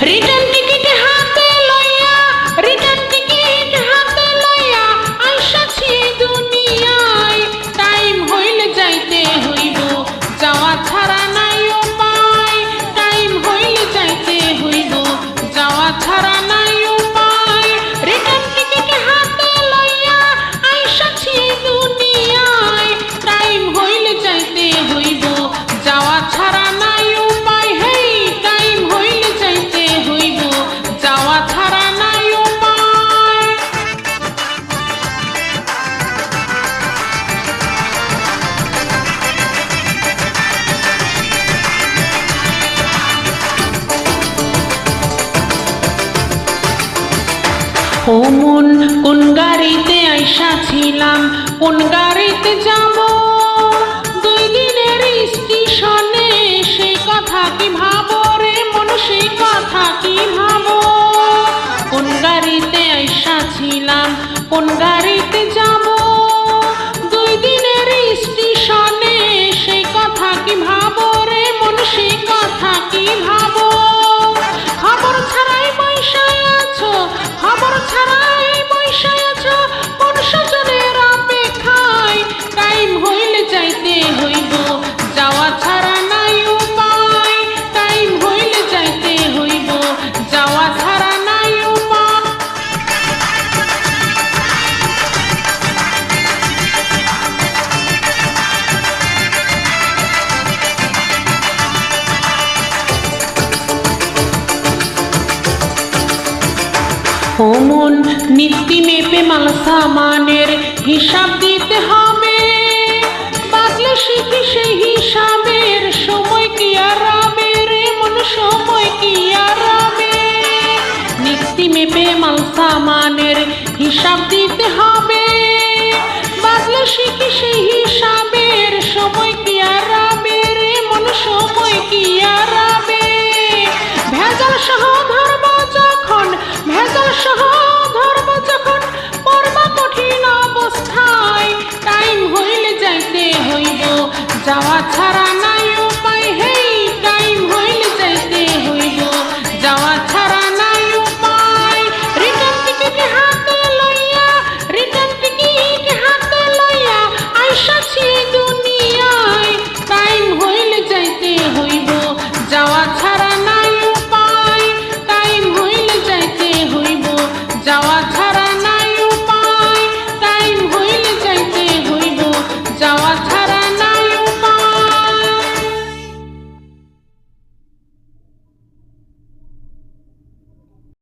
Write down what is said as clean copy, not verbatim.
return ticket হাতে লইয়া return ticket হাতে লইয়া আইসাছি দুনিয়ায় টাইম হইলে যাইতে হইব যাওয়া ছাড়া নাই উপায় টাইম হইলে যাইতে হইব যাওয়া ছাড়া নাই উপায় রিটার্ন টিকিট হাতে লইয়া আইসাছি দুনিয়ায় টাইম হইলে যাইতে হইব যাওয়া ছাড়া নাই উপায় হেই টাইম হইলে যাইতে হইব যাওয়া ছাড়া নাই উপায় ও মন কোন গাড়িতে আইসা ছিলাম কোন গাড়িতে যাব 2 দিনের স্টেশনে সেই কথা কি ভাবো রে মন সেই কথা কি ভাবো কোন গাড়িতে আইসা ছিলাম কোন গাড়িতে যাব 2 দিনের স্টেশনে সেই কথা কি ভাবো রে মন সেই কথা কি ভাবো খবর ছাড়াই বৈশায় আছো খবর ছাড়াই বৈশায় আছো কোন সজনের অপেক্ষায় টাইম হইলে যাইতে হইব যাওয়া ছাড়া নাই উপায় টাইম হইলে যাইতে হইব যাওয়া ছাড়া নাই উপায় ও মন নীতি মেপে মাল সামানের হিসাব দিতে হবে বাজলে শিখি সেই হিসাবের সময় কি আর রবে রে মন সময় কি আর রবে নীতি মেপে মাল সামানের হিসাব দিতে হবে বাজলে শিখি সেই হিসাবের সময় কি আর রবে রে মন সময় কি আর রবে ভেজাল সহ ধরব যখন ভেজাল সহ ধরব যখন পড়ব কঠিন অবস্থায় টাইম হইলে যাইতে হইব যাওয়া ছাড়া নাই